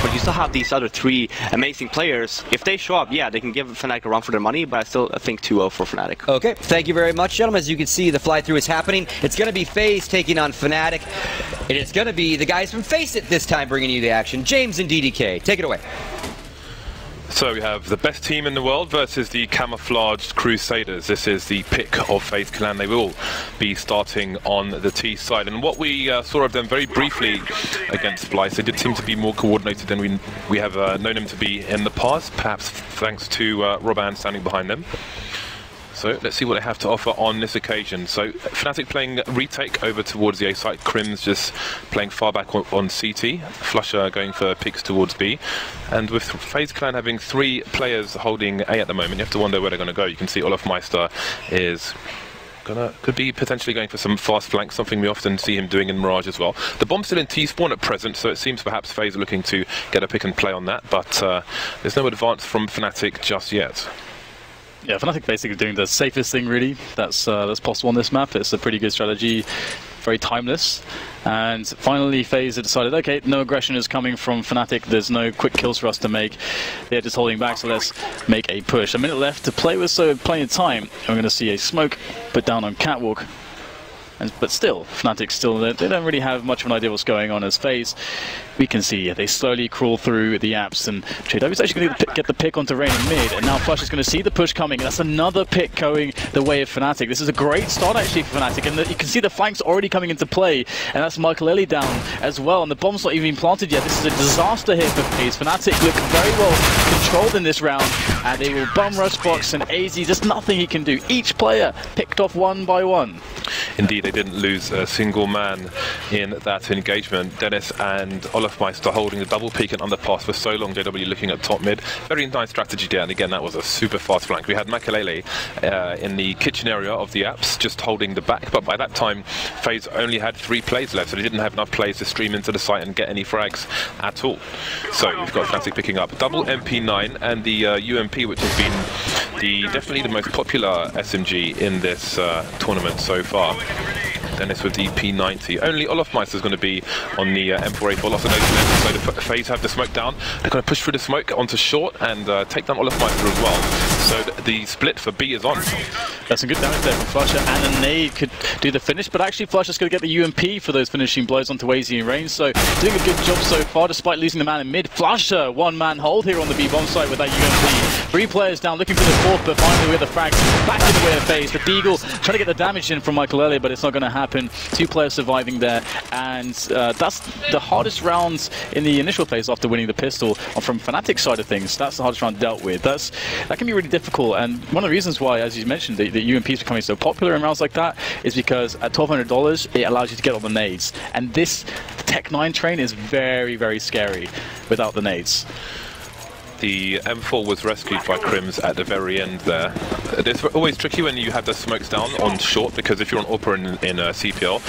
but you still have these other three amazing players. If they show up, yeah, they can give Fnatic a run for their money, but I still think 2-0 for Fnatic. Okay, thank you very much, gentlemen. As you can see, the fly-through is happening. It's going to be FaZe taking on Fnatic, and it's going to be the guys from Face It this time bringing you the action. James and DDK, take it away. So we have the best team in the world versus the camouflaged Crusaders. This is the pick of FaZe Clan. They will be starting on the T side. And what we saw of them very briefly against Splice, they did seem to be more coordinated than we have known them to be in the past, perhaps thanks to Roban standing behind them. So let's see what they have to offer on this occasion. So Fnatic playing retake over towards the A site. Crim's just playing far back on CT. Flusher going for picks towards B. And with FaZe Clan having 3 players holding A at the moment, you have to wonder where they're going to go. You can see Olofmeister is could be potentially going for some fast flanks, something we often see him doing in Mirage as well. The bomb's still in T-spawn at present, so it seems perhaps FaZe are looking to get a pick and play on that, but there's no advance from Fnatic just yet. Yeah, Fnatic basically doing the safest thing really that's possible on this map. It's a pretty good strategy, very timeless. And finally FaZe have decided, okay, no aggression is coming from Fnatic, there's no quick kills for us to make. They're just holding back, so let's make a push. A minute left to play with, so plenty of time. We're going to see a smoke put down on Catwalk. But still, Fnatic still, they don't really have much of an idea what's going on as FaZe. We can see they slowly crawl through the apps, and JW's actually going to get the pick onto Rain in mid, and now Flush is going to see the push coming, and that's another pick going the way of Fnatic. This is a great start actually for Fnatic, and you can see the flanks already coming into play, and that's Michael down as well, and the bomb's not even planted yet. This is a disaster here for FaZe. Fnatic look very well controlled in this round, and they will bum rush Box, and AZ, just nothing he can do. Each player picked off one by one. Indeed, they didn't lose a single man in that engagement. Dennis and Olofmeister holding the double peak and underpass for so long. JW looking at top mid. Very nice strategy there, and again, that was a super fast flank. We had Makalele in the kitchen area of the apps, just holding the back, but by that time, FaZe only had 3 plays left, so they didn't have enough plays to stream into the site and get any frags at all. So we've got Fnatic picking up double MP9 and the UMP, which has been definitely the most popular SMG in this tournament so far. Dennis with the P90. Only Olofmeister is going to be on the M4A4. Lots of notice, so the FaZe have the smoke down. They're going to push through the smoke onto short and take down Olofmeister as well. So the split for B is on. That's some good damage there from Flusher, and a nade could do the finish, but actually Flusher's going to get the UMP for those finishing blows onto AZ in range, so doing a good job so far despite losing the man in mid. Flusher, one-man hold here on the B-bomb site with that UMP. 3 players down, looking for the 4th, but finally with the frags back in the way of FaZe. The Beagle trying to get the damage in from Michael earlier, but it's not going to happen. 2 players surviving there, and that's the hardest rounds in the initial phase after winning the pistol. From Fnatic's side of things, that's the hardest round dealt with. That can be really difficult, and one of the reasons why, as you mentioned, the UMP is becoming so popular in rounds like that is because at $1,200 it allows you to get all the nades, and this Tech 9 train is very, very scary without the nades. The M4 was rescued by Crims at the very end there. It's always tricky when you have the smokes down on short, because if you're on AWPer in CPL,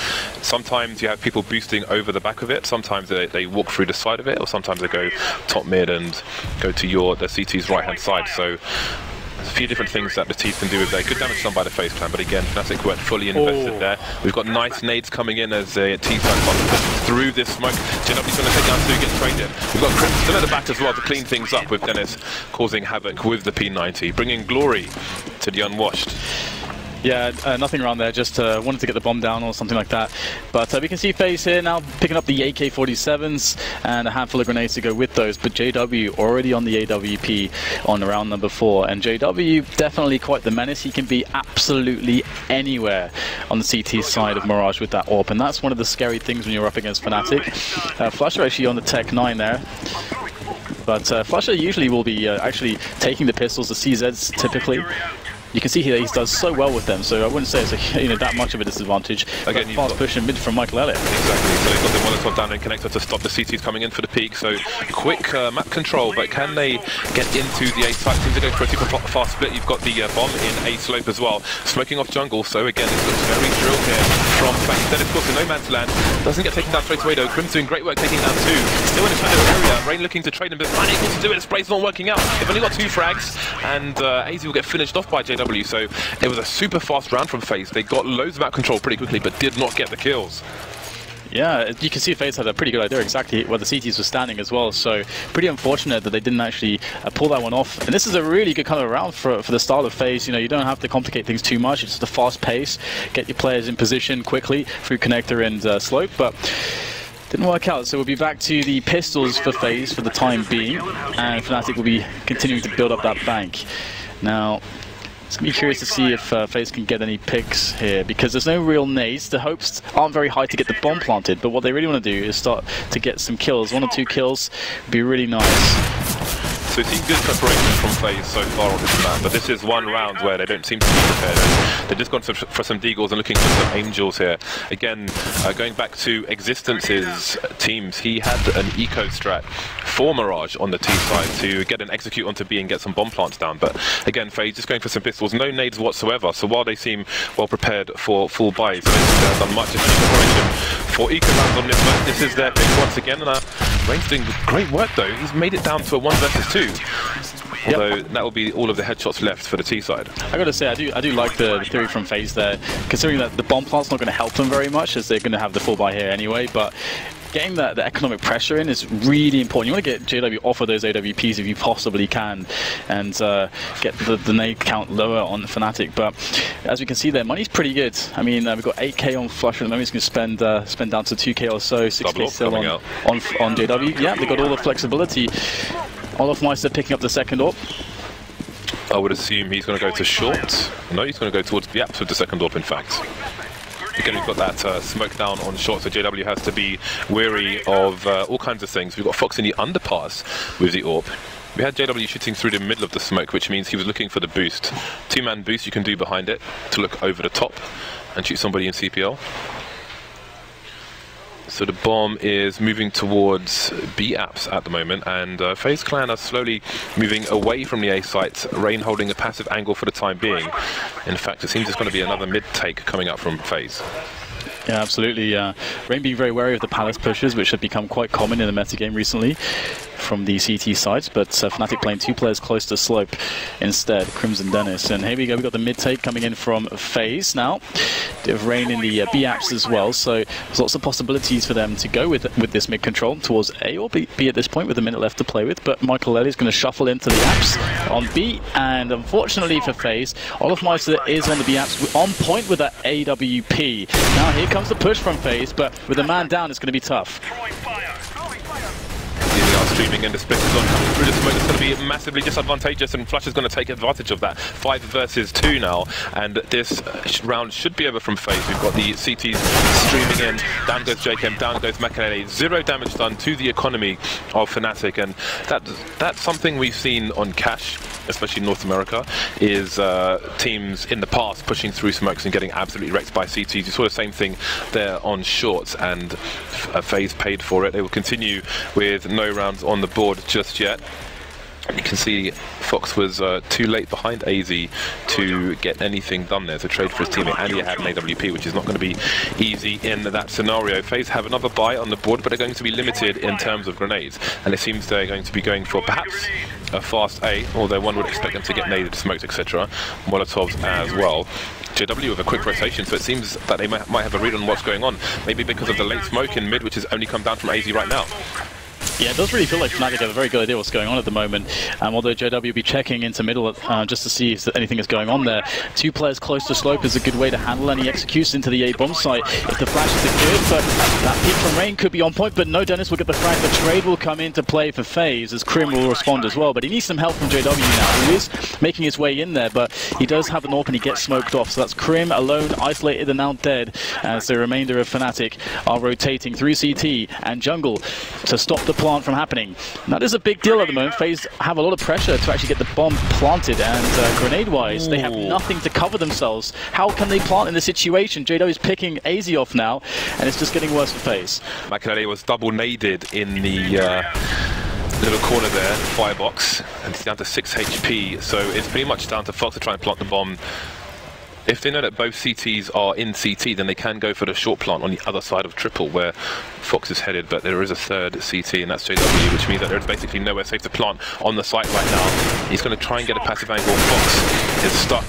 sometimes you have people boosting over the back of it, sometimes they walk through the side of it, or sometimes they go top mid and go to the CT's right hand side. So there's a few different things that the T's can do with there. Good damage done by the FaZe Clan, but again, Fnatic weren't fully invested there. We've got nice nades coming in as the T's push through this smoke. JW's going to take down 2, get traded. We've got Crim still at the back as well to clean things up, with Dennis causing havoc with the P90, bringing glory to the unwashed. Yeah, nothing around there, just wanted to get the bomb down or something like that. But we can see FaZe here now picking up the AK-47s and a handful of grenades to go with those. But JW already on the AWP on round number 4. And JW definitely quite the menace. He can be absolutely anywhere on the CT side of Mirage with that AWP. And that's one of the scary things when you're up against Fnatic. Flusher actually on the Tech 9 there. But Flusher usually will be actually taking the pistols, the CZs typically. You can see here he does so well with them, so I wouldn't say it's that much of a disadvantage. Again, fast push in mid from Michael Elliott. Exactly, so he's got the Molotov down and connector to stop the CTs coming in for the peak, so quick map control, but can they get into the A site? Seems to go for a super fast split. You've got the bomb in A slope as well, smoking off jungle, so again this looks very drilled here from FaZe. Then of course in no man's land, doesn't get taken down straight away though. Crim's doing great work taking down 2, still in a shadow area. Rain looking to trade him, but unable to do it. His spray's not working out. They've only got 2 frags, and AZ will get finished off by JW, so it was a super fast round from FaZe. They got loads of map control pretty quickly, but did not get the kills. Yeah, you can see FaZe had a pretty good idea exactly where the CTs were standing as well, so pretty unfortunate that they didn't actually pull that one off. And this is a really good kind of round for the style of FaZe. You know, you don't have to complicate things too much. It's just a fast pace, get your players in position quickly through connector and slope, but didn't work out. So we'll be back to the pistols for FaZe for the time being, and Fnatic will be continuing to build up that bank. Now, it's going to be curious to see if FaZe can get any picks here, because there's no real nades. The hopes aren't very high to get the bomb planted, but what they really want to do is start to get some kills. 1 or 2 kills would be really nice. So we've seen good preparation from FaZe so far on this map, but this is one round where they don't seem to be prepared. They've just gone for some deagles and looking for some angels here. Again, going back to Existence's teams, he had an eco strat for Mirage on the T side to get an execute onto B and get some bomb plants down. But again, FaZe just going for some pistols, no nades whatsoever. So while they seem well prepared for full buys, they haven't done much of any preparation for eco rounds on this map. This is their pick once again, and Rain's doing great work though. He's made it down to a 1 versus 2. Although that will be all of the headshots left for the T side. I gotta say, I do like the theory from FaZe there, considering that the bomb plant's not going to help them very much, as they're going to have the full buy here anyway. But getting the economic pressure in is really important. You want to get JW off of those AWPs if you possibly can, and get the nade count lower on Fnatic. But as we can see there, money's pretty good. I mean, we've got 8k on Flush at the moment. He's going to spend down to 2k or so, 6k still on JW. Yeah, they've got all the flexibility. Olofmeister picking up the second AWP. I would assume he's going to go to short. No, he's going to go towards the apps with the second AWP, in fact. Again, we've got that smoke down on short, so JW has to be wary of all kinds of things. We've got Fox in the underpass with the AWP. We had JW shooting through the middle of the smoke, which means he was looking for the boost. 2-man boost you can do behind it to look over the top and shoot somebody in CPL. So the bomb is moving towards B apps at the moment, and FaZe Clan are slowly moving away from the A site. Rain holding a passive angle for the time being. In fact, it seems it's going to be another mid-take coming up from FaZe. Yeah, absolutely. Rain being very wary of the palace pushes, which have become quite common in the metagame recently from the CT sides, but Fnatic playing 2 players close to slope instead, Crimson Dennis. And here we go, we've got the mid-take coming in from FaZe now. Bit of Rain in the B apps as well, so there's lots of possibilities for them to go with this mid-control towards A or B at this point with a minute left to play with, but Michael Ellie is going to shuffle into the apps on B, and unfortunately for FaZe, Olofmeister is on the B apps on point with that AWP. Now here comes the push from FaZe, but with a man down, it's going to be tough. Streaming and the split is on coming through the smoke. It's going to be massively disadvantageous, and Flush is going to take advantage of that. 5 versus 2 now, and this round should be over from FaZe. We've got the CTs streaming in. Down goes JKM, down goes Makalele. 0 damage done to the economy of Fnatic, and that's something we've seen on Cash, especially in North America, is teams in the past pushing through smokes and getting absolutely wrecked by CTs. You saw the same thing there on shorts, and FaZe paid for it. They will continue with no rounds on the board just yet. You can see Fox was too late behind AZ to get anything done there to trade for his teammate, and he had an AWP, which is not going to be easy in that scenario. FaZe have another buy on the board, but they're going to be limited in terms of grenades, and it seems they're going to be going for perhaps a fast A, although one would expect them to get naded, smoked, etc. Molotovs as well. JW with a quick rotation, so it seems that they might have a read on what's going on, maybe because of the late smoke in mid, which has only come down from AZ right now. Yeah, it does really feel like Fnatic have a very good idea what's going on at the moment. Although JW will be checking into middle just to see if anything is going on there. 2 players close to slope is a good way to handle any executes into the A bomb site if the flash is secured. But that peek from Rain could be on point, but no, Dennis will get the frag. The trade will come into play for FaZe as Krim will respond as well. But he needs some help from JW now. He is making his way in there, but he does have an AWP and he gets smoked off. So that's Krim alone, isolated and now dead, as the remainder of Fnatic are rotating through CT and jungle to stop the plant from happening. Now, this is a big deal at the moment. FaZe have a lot of pressure to actually get the bomb planted, and grenade-wise, they have nothing to cover themselves. How can they plant in this situation? JW is picking AZ off now, and it's just getting worse for FaZe. Makalele was double naded in the little corner there, firebox, and he's down to 6 HP, so it's pretty much down to Fox to try and plant the bomb. If they know that both CTs are in CT, then they can go for the short plant on the other side of triple where Fox is headed, but there is a third CT, and that's JW, which means that there's basically nowhere safe to plant on the site right now. He's going to try and get a passive angle. Fox is stuck.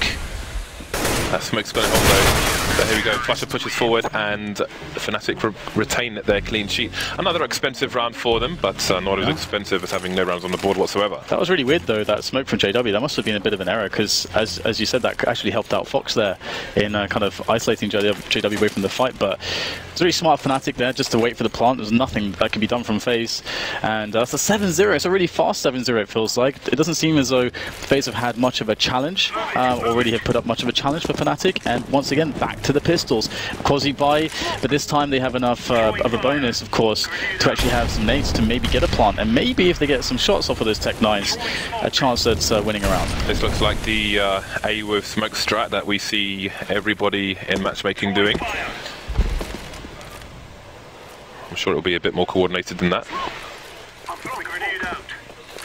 That smoke's going to help though. But here we go, Flusha pushes forward and Fnatic retain their clean sheet. Another expensive round for them, but not as expensive as having no rounds on the board whatsoever. That was really weird though, that smoke from JW. That must have been a bit of an error, because as you said, that actually helped out Fox there in kind of isolating JW away from the fight. But it's really smart Fnatic there just to wait for the plant. There's nothing that can be done from FaZe, and that's a 7-0. It's a really fast 7-0 it feels like. It doesn't seem as though FaZe have had much of a challenge, or really have put up much of a challenge for Fnatic, and once again back to the pistols. Quasi buy, but this time they have enough of a bonus, of course, to actually have some nades to maybe get a plant, and maybe if they get some shots off of those Tech 9s, a chance at winning a round. This looks like the A with smoke strat that we see everybody in matchmaking doing. I'm sure it'll be a bit more coordinated than that.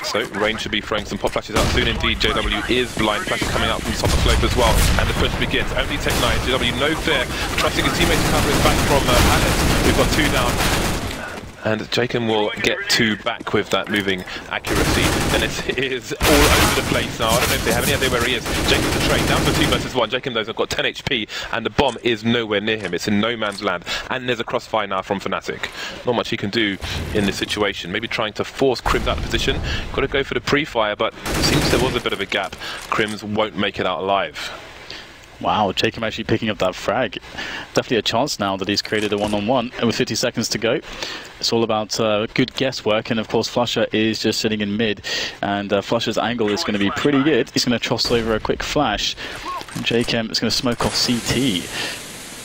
So, Rain should be throwing some pop flashes out soon. Indeed, JW is blind. Flashes coming out from top of slope as well. And the push begins. Only Tech 9. JW no fear. Trusting his teammates to cover his back from Alice. We've got 2 down. And Jacob will get 2 back with that moving accuracy. And it is all over the place now. I don't know if they have any idea where he is. Jacob's a trade down to 2 versus 1. Jacob knows I've got 10 HP and the bomb is nowhere near him. It's in no man's land. And there's a crossfire now from Fnatic. Not much he can do in this situation. Maybe trying to force Crims out of position. Got to go for the pre-fire, but it seems there was a bit of a gap. Crims won't make it out alive. Wow, Jacob actually picking up that frag. Definitely a chance now that he's created a one-on-one, and with 50 seconds to go. It's all about good guesswork, and of course Flusha is just sitting in mid, and Flusha's angle is going to be pretty good. He's going to toss over a quick flash, and Jacob is going to smoke off CT.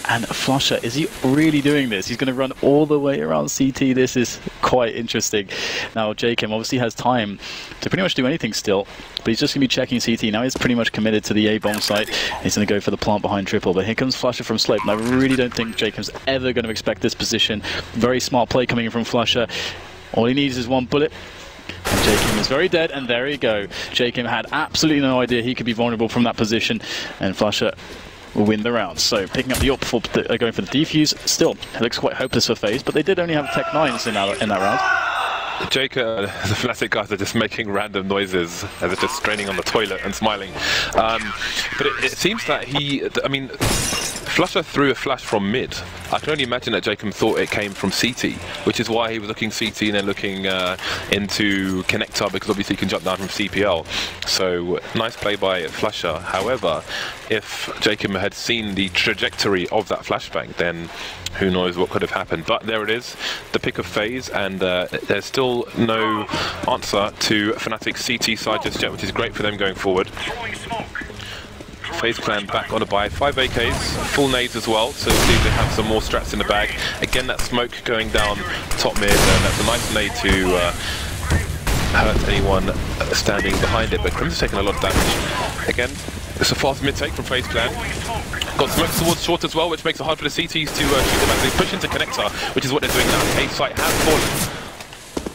And Flusha, is he really doing this? He's going to run all the way around CT. This is quite interesting. Now, Jacob obviously has time to pretty much do anything still, but he's just going to be checking CT. Now he's pretty much committed to the A-bomb site. He's going to go for the plant behind triple, but here comes Flusha from slope. And I really don't think Jacob's ever going to expect this position. Very smart play coming in from Flusha. All he needs is 1 bullet. And Jacob is very dead, and there you go. Jacob had absolutely no idea he could be vulnerable from that position, and Flusha will win the round. So picking up the AWP before going for the defuse. Still, it looks quite hopeless for FaZe, but they did only have Tech 9s in that round. Jacob, the Fnatic guys are just making random noises as they're just straining on the toilet and smiling. But it seems that Flusha threw a flash from mid. I can only imagine that Jacob thought it came from CT, which is why he was looking CT and then looking into connector, because obviously he can jump down from CPL. So nice play by Flusha. However, if Jacob had seen the trajectory of that flashbang, then who knows what could have happened. But there it is, the pick of FaZe, and there's still no answer to Fnatic's CT side just yet, which is great for them going forward. FaZe clan back on a buy, 5 AKs, full nades as well, so see if they have some more strats in the bag. Again, that smoke going down top mid, and that's a nice nade to hurt anyone standing behind it, but Crims has taken a lot of damage. Again, it's a fast mid take from FaZe clan. Got smoke towards short as well, which makes it hard for the CTs to shoot them as they push into connector, which is what they're doing now. The A site has fallen.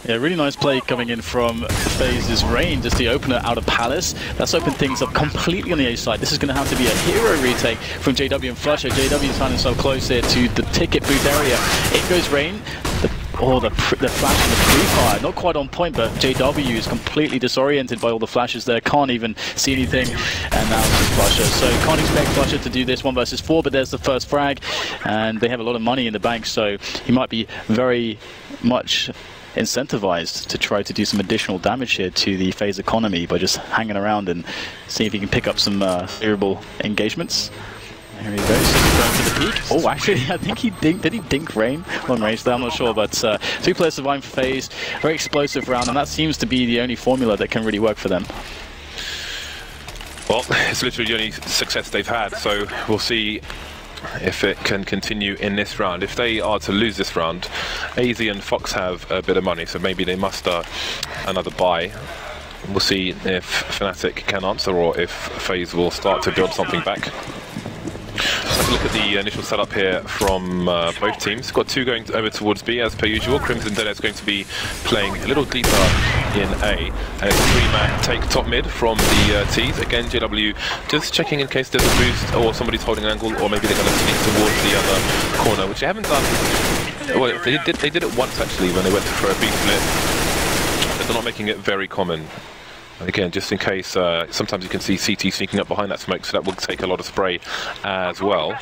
Yeah, really nice play coming in from FaZe's Rain, just the opener out of Palace. That's opened things up completely on the A side. This is going to have to be a hero retake from JW and Flusha. JW is finding himself close here to the ticket booth area. In goes Rain. The flash and the pre-fire, not quite on point, but JW is completely disoriented by all the flashes there, can't even see anything, and now it's just Flusha. So can't expect Flusha to do this 1 versus 4, but there's the first frag, and they have a lot of money in the bank, so he might be very much incentivized to try to do some additional damage here to the FaZe economy by just hanging around and see if he can pick up some favorable engagements. There he goes, going for the peak. Oh, actually, I think did he dink Rain on range there? I'm not sure, but 2 players surviving for FaZe. Very explosive round, and that seems to be the only formula that can really work for them. Well, it's literally the only success they've had, so we'll see if it can continue in this round. If they are to lose this round, AZ and Fox have a bit of money, so maybe they muster another buy. We'll see if Fnatic can answer or if FaZe will start to build something back. Let's look at the initial setup here from both teams. Got 2 going over towards B as per usual. Crimson Dead is going to be playing a little deeper in A, and it's a 3-man take top mid from the T's. Again, JW just checking in case there's a boost or somebody's holding an angle, or maybe they're going to sneak towards the other corner, which they haven't done. Well, they did it once actually when they went for a B split, but they're not making it very common. Again, just in case, sometimes you can see CT sneaking up behind that smoke, so that will take a lot of spray as well.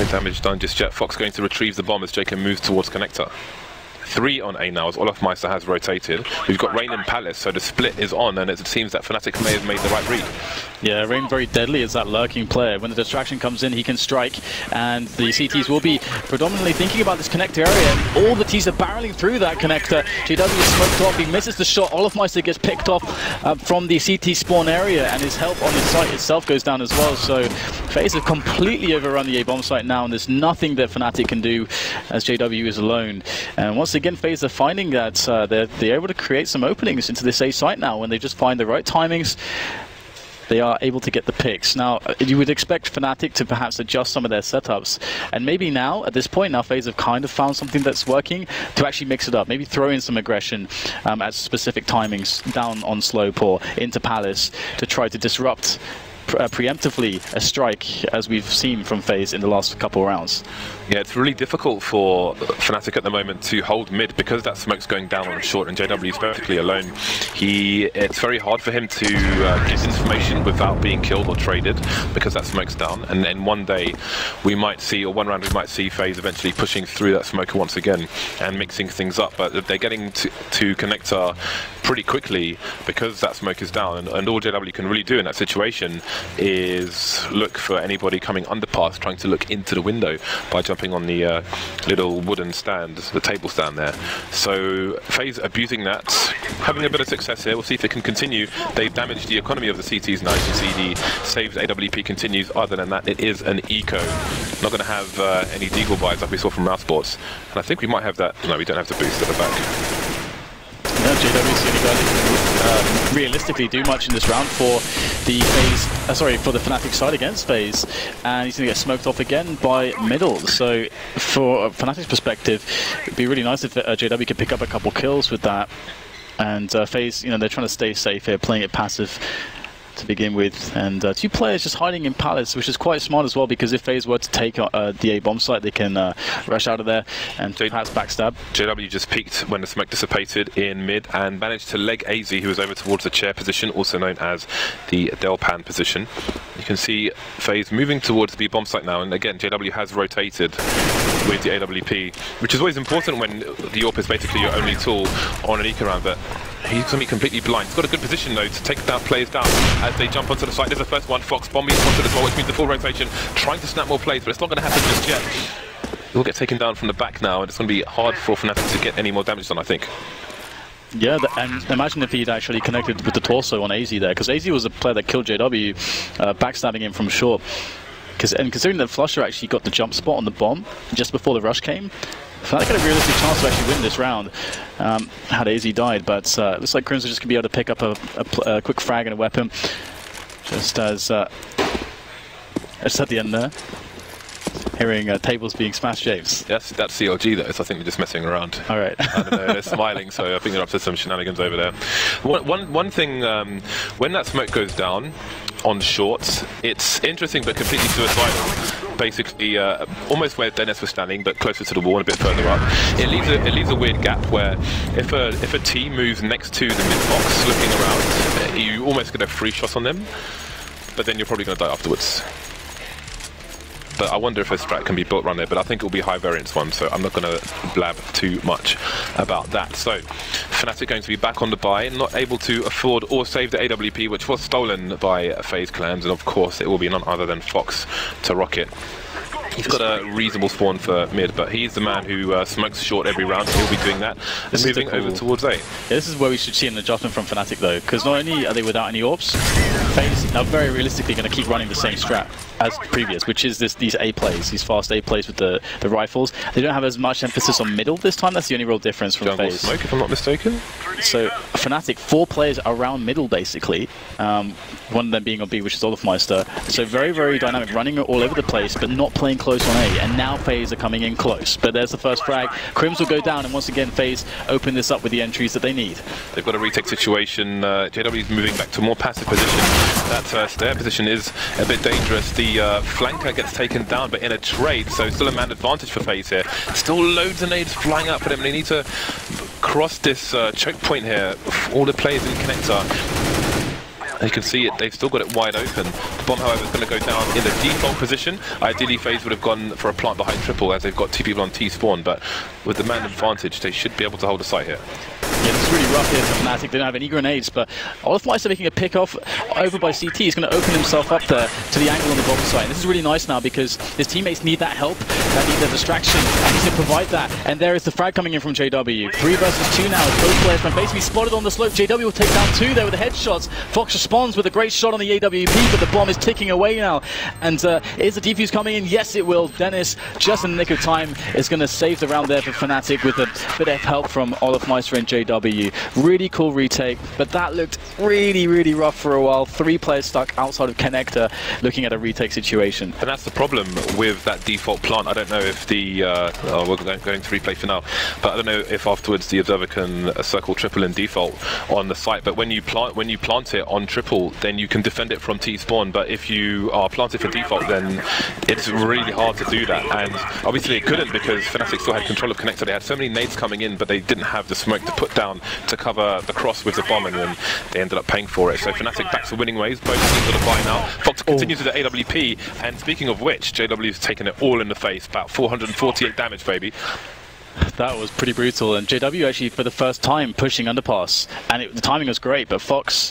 No damage done just yet. Fox going to retrieve the bomb as Jacob moves towards connector. 3 on A now as Olofmeister has rotated. We've got Rain and Palace, so the split is on, and it seems that Fnatic may have made the right read. Yeah, Rain very deadly as that lurking player. When the distraction comes in, he can strike, and the CTs will be predominantly thinking about this connector area, and all the Ts are barreling through that connector. JW is smoked off, he misses the shot. Olofmeister gets picked off from the CT spawn area, and his help on his site itself goes down as well. So FaZe have completely overrun the A bomb site now, and there's nothing that Fnatic can do as JW is alone. And once again, FaZe are finding that they're able to create some openings into this A site now. When they just find the right timings, they are able to get the picks. Now, you would expect Fnatic to perhaps adjust some of their setups, and maybe now, at this point, now FaZe have kind of found something that's working to actually mix it up. Maybe throw in some aggression at specific timings, down on slope or into Palace, to try to disrupt preemptively a strike, as we've seen from FaZe in the last couple of rounds. Yeah, it's really difficult for Fnatic at the moment to hold mid because that smoke's going down on short and JW is basically alone. It's very hard for him to get information without being killed or traded because that smoke's down. And then one day we might see, or one round we might see FaZe eventually pushing through that smoke once again and mixing things up. But they're getting to connector pretty quickly because that smoke is down. And all JW can really do in that situation is look for anybody coming underpass, trying to look into the window by jumping on the little wooden stand, the table stand there. So FaZe abusing that, having a bit of success here. We'll see if it can continue. They've damaged the economy of the CTs now. You can see the saved AWP continues. Other than that, it is an eco. Not going to have any deagle buys like we saw from Mouse Sports. And I think we might have that. No, we don't have the boost at the back. Yeah, JW's the only guy that can realistically do much in this round for the FaZe, for the Fnatic side against FaZe, and he's going to get smoked off again by middle. So for Fnatic's perspective, it'd be really nice if JW could pick up a couple kills with that. And FaZe, they're trying to stay safe here, playing it passive to begin with, and 2 players just hiding in Palace, which is quite smart as well, because if FaZe were to take the A bomb site, they can rush out of there and perhaps backstab. JW just peeked when the smoke dissipated in mid and managed to leg AZ, who was over towards the chair position, also known as the Delpan position. You can see FaZe moving towards the bomb site now, and again JW has rotated with the AWP, which is always important when the AWP is basically your only tool on an eco round, but he's going to be completely blind. He's got a good position though to take that players down as they jump onto the site. There's the first one. Fox bombing onto the ball, which means the full rotation, trying to snap more plays, but it's not going to happen just yet. He'll get taken down from the back now, and it's going to be hard for Fnatic to get any more damage done, I think. Yeah, and imagine if he'd actually connected with the torso on AZ there, because AZ was the player that killed JW, backstabbing him from short. And considering that Flusher actually got the jump spot on the bomb just before the rush came, Fnatic had a realistic chance to actually win this round had AZ died, but it looks like Crimson just going to be able to pick up a quick frag and a weapon, just as just at the end there. Hearing tables being smashed, James. Yes, that's CLG though, so I think they're just messing around. All right. I don't know, they're smiling, so I think they're up to some shenanigans over there. One thing, when that smoke goes down on shorts, it's interesting but completely suicidal. Basically, almost where Dennis was standing, but closer to the wall and a bit further up. It leaves a weird gap where if a team moves next to the mid box, looking around, you almost get a free shot on them, but then you're probably going to die afterwards. But I wonder if a strat can be built around there, but I think it will be a high variance one, so I'm not going to blab too much about that. So, Fnatic going to be back on the buy, not able to afford or save the AWP, which was stolen by FaZe clans, and of course it will be none other than Fox to rock it. He's got a reasonable spawn for mid, but he's the man who smokes short every round, so he'll be doing that and moving over towards A. Yeah, this is where we should see an adjustment from Fnatic though, because not only are they without any orbs, FaZe are very realistically going to keep running the same strat as previous, which is these A plays, these fast A plays with the rifles. They don't have as much emphasis on middle this time. That's the only real difference from Jungle FaZe. Smoke, if I'm not mistaken. So Fnatic, 4 players around middle basically, one of them being on B, which is Olofmeister. So very, very dynamic, running all over the place, but not playing close on A. And now FaZe are coming in close. But there's the first frag. Crims will go down, and once again FaZe open this up with the entries that they need. They've got a retake situation. JW is moving back to a more passive position. That stair position is a bit dangerous. The flanker gets taken down, but in a trade, so still a man advantage for FaZe here. Still loads of nades flying up for them. They need to cross this choke point here. All the players in connector. You can see it, they've still got it wide open. The bomb, however, is going to go down in the default position. Ideally, FaZe would have gone for a plant behind triple as they've got 2 people on T spawn, but with the man advantage, they should be able to hold a site here. Yeah, this is really rough here for Fnatic. They don't have any grenades, but Olafmeister making a pick off over by CT. He's going to open himself up there to the angle on the bottom side. And this is really nice now because his teammates need that help, that need the distraction, and he's going to provide that. And there is the frag coming in from JW. 3 versus 2 now. Both players from basically spotted on the slope. JW will take down 2 there with the headshots. Fox responds with a great shot on the AWP, but the bomb is ticking away now. And is the defuse coming in? Yes, it will. Dennis, just in the nick of time, is going to save the round there for Fnatic with a bit of help from Olafmeister and JW. Really cool retake, but that looked really, really rough for a while. 3 players stuck outside of connector looking at a retake situation. And that's the problem with that default plant. I don't know if the, we're going to replay for now, but I don't know if afterwards the observer can circle triple in default on the site. But when you plant it on triple, then you can defend it from T-spawn. But if you are planted for default, then it's really hard to do that. And obviously it couldn't because Fnatic still had control of connector. They had so many nades coming in, but they didn't have the smoke to put down to cover the cross with the bomb, and then they ended up paying for it. So Fnatic back to winning ways. Both teams are the buy now. Fox continues with the AWP, and speaking of which, JW's taken it all in the face. About 448 damage, baby. That was pretty brutal, and JW actually for the first time pushing underpass, and the timing was great, but Fox,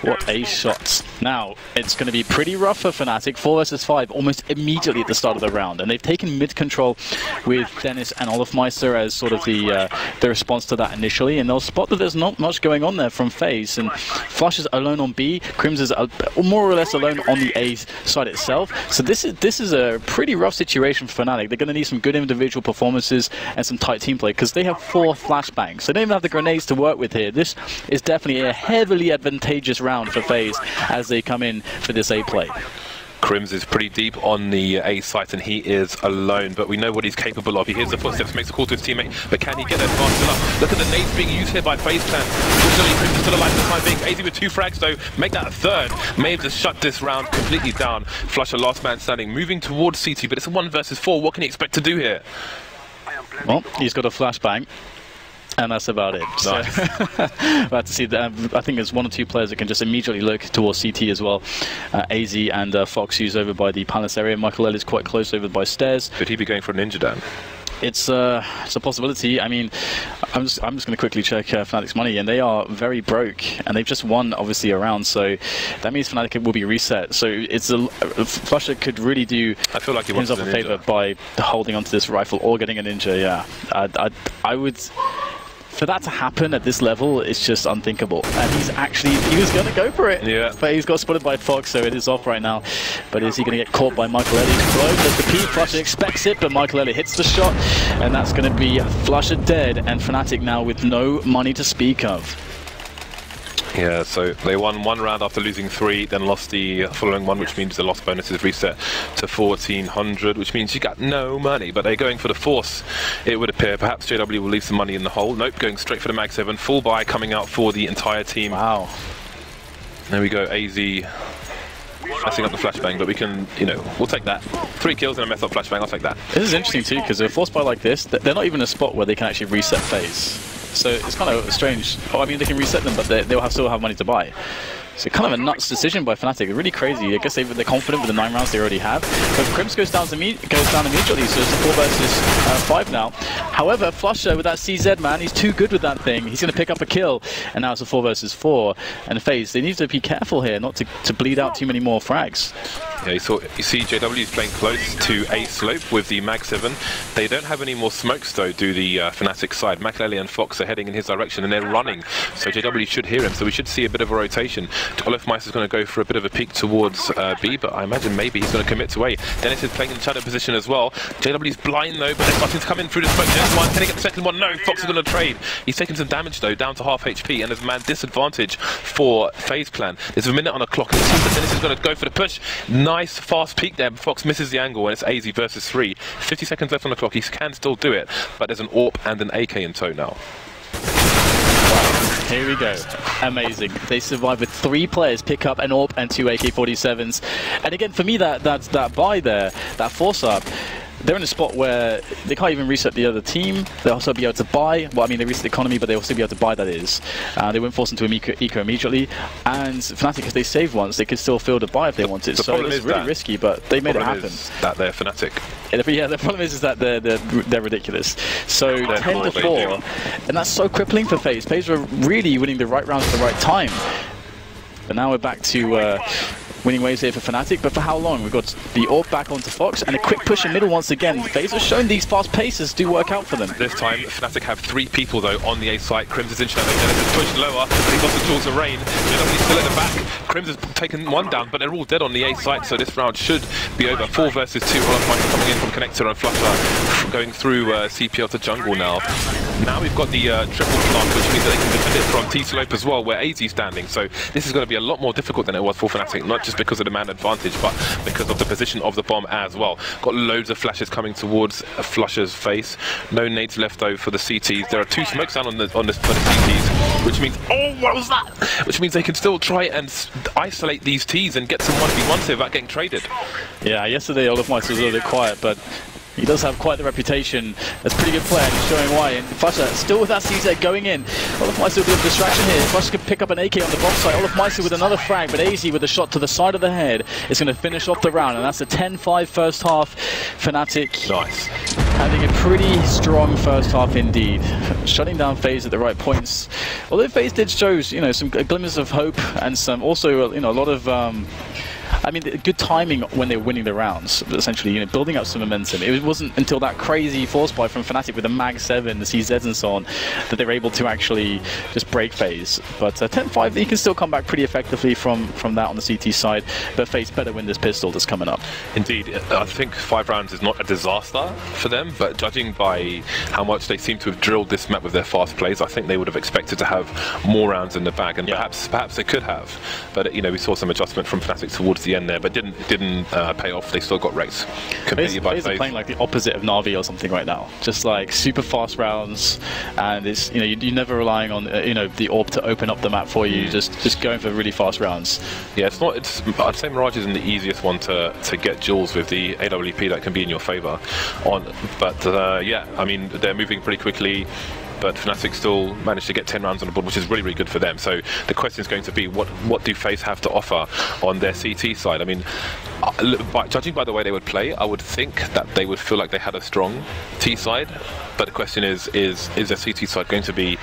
what a shot. Now, it's going to be pretty rough for Fnatic, 4 versus 5, almost immediately at the start of the round, and they've taken mid-control with Dennis and Olafmeister as sort of the response to that initially, and they'll spot that there's not much going on there from FaZe, and Flush is alone on B, Crims is more or less alone on the A side itself, so this is a pretty rough situation for Fnatic. They're going to need some good individual performances and some tight team play, because they have 4 flashbangs. They don't even have the grenades to work with here. This is definitely a heavily advantageous round for FaZe as they come in for this A play. Crims is pretty deep on the A site and he is alone, but we know what he's capable of. He hears the footsteps, makes a call to his teammate, but can he get there fast enough? Look at the nades being used here by FaZe Clan. Fortunately, Crims is still alive for the time being. AZ with 2 frags though, make that a 3rd. May have just shut this round completely down. Flusher, last man standing, moving towards CT, but it's a 1 versus 4. What can he expect to do here? Well, he's got a flashbang, and that's about it. Nice. So, we'll have to see that. I think there's 1 or 2 players that can just immediately look towards CT as well. AZ and Fox used over by the palace area. Michael L is quite close over by stairs. Could he be going for a ninja down? It's a possibility. I mean, I'm just going to quickly check Fnatic's money, and they are very broke, and they've just won obviously a round, so that means Fnatic will be reset. So it's Flusher could really do I feel like he himself a favor by holding onto this rifle or getting a ninja. Yeah, I would. For that to happen at this level, it's just unthinkable. And he was going to go for it. Yeah. But he's got spotted by Fox, so it is off right now. But is he going to get caught by Michael Ellie? There's the P. Flusher expects it, but Michael Ellie hits the shot. And that's going to be Flusher dead, and Fnatic now with no money to speak of. Yeah, so they won 1 round after losing 3, then lost the following 1, which means the loss bonus is reset to 1,400, which means you got no money. But they're going for the force, it would appear. Perhaps JW will leave some money in the hole. Nope, going straight for the Mag 7. Full buy coming out for the entire team. Wow. There we go, AZ messing up the flashbang, but we can, we'll take that. 3 kills and a mess up flashbang, I'll take that. This is interesting too, because a force buy like this, they're not even a spot where they can actually reset FaZe. So it's kind of strange. Oh, I mean, they can reset them, but they'll still have money to buy. So kind of a nuts decision by Fnatic. Really crazy. I guess they're confident with the 9 rounds they already have. But Crims goes down immediately, so it's a 4 versus 5 now. However, Flusher with that CZ, man, he's too good with that thing. He's going to pick up a kill, and now it's a 4 versus 4. And FaZe, they need to be careful here, not to bleed out too many more frags. Yeah, you see JW is playing close to A slope with the Mag 7. They don't have any more smokes though, do the Fnatic side. Makaleli and Fox are heading in his direction and they're running. So JW should hear him, so we should see a bit of a rotation. Olafmeister is going to go for a bit of a peek towards B, but I imagine maybe he's going to commit to A. Dennis is playing in the shadow position as well. JW's blind though, but they're starting to come in through the smoke. There's 1, can he get the second one? No, Fox is going to trade. He's taking some damage though, down to half HP, and there's man disadvantage for FaZe Clan. There's a minute on the clock, and it seems that Dennis is going to go for the push. Nice fast peek there, but Fox misses the angle, and it's AZ versus 3. 50 seconds left on the clock, he can still do it, but there's an AWP and an AK in tow now. Here we go. Amazing. They survive with 3 players pick up an AWP and 2 AK-47s. And again, for me, that buy there, that force up, they're in a spot where they can't even reset the other team. They'll also be able to buy. Well, I mean, they reset the economy, but they'll still be able to buy. That is, they won't force into an eco immediately. And Fnatic, if they save once, they could still field a buy if they wanted. So it's really risky, but they made it happen. That they're Fnatic. Yeah, the problem is that they're ridiculous. So 10-4, and that's so crippling for FaZe. FaZe were really winning the right rounds at the right time. But now we're back to winning waves here for Fnatic, but for how long? We've got the AWP back onto Fox, and a quick push in middle once again. FaZe has shown these fast paces do work out for them. This time, Fnatic have 3 people though on the A site. Crims is in shadow, Dennis is pushed lower, he got the tools of rain. He's still at the back. Crims has taken 1 down, but they're all dead on the A site, so this round should be over. 4 versus 2. Olaf coming in from Connector and Flusher going through CPL to jungle now. Now we've got the triple plant, which means that they can defend it from T-Slope as well, where AZ's standing. So this is going to be a lot more difficult than it was for Fnatic, not just because of the man advantage, but because of the position of the bomb as well. Got loads of flashes coming towards Flusher's face. No nades left though for the CTs. There are 2 smokes down on the for the CTs, which means, oh, what was that? Which means they can still try and isolate these Ts and get some 1v1s here without getting traded. Yeah, yesterday Olaf Meister was a little bit quiet, but he does have quite the reputation as a pretty good player, and he's showing why. And Flusher still with that CZ going in. Olaf Meister with a bit of distraction here. Flusher can pick up an AK on the bomb site. Olaf Meister with another frag, but AZ with a shot to the side of the head is going to finish off the round, and that's a 10-5 first half. Fnatic nice, having a pretty strong first half indeed, shutting down FaZe at the right points. Although FaZe did show, you know, some glimmers of hope and some also, you know, a lot of I mean, good timing when they were winning the rounds, but essentially, you know, building up some momentum. It wasn't until that crazy force buy from Fnatic with the Mag 7, the CZs and so on, that they were able to actually just break FaZe. But 10-5, you can still come back pretty effectively from that on the CT side, but FaZe better win this pistol that's coming up. Indeed, I think 5 rounds is not a disaster for them, but judging by how much they seem to have drilled this map with their fast plays, I think they would have expected to have more rounds in the bag, and perhaps they could have. But you know, we saw some adjustment from Fnatic towards the end there, but didn't pay off. They still got wrecked completely by FaZe. They're playing like the opposite of Na'Vi or something right now, just like super fast rounds, and it's, you know, you're never relying on you know, the AWP to open up the map for you. Just going for really fast rounds. Yeah, it's not. I'd say Mirage isn't the easiest one to get duels with the AWP that can be in your favor on, but yeah, I mean, they're moving pretty quickly. But Fnatic still managed to get 10 rounds on the board, which is really, really good for them. So the question is going to be, what do FaZe have to offer on their CT side? I mean, judging by the way they would play, I would think that they would feel like they had a strong T side. But the question is their CT side going to be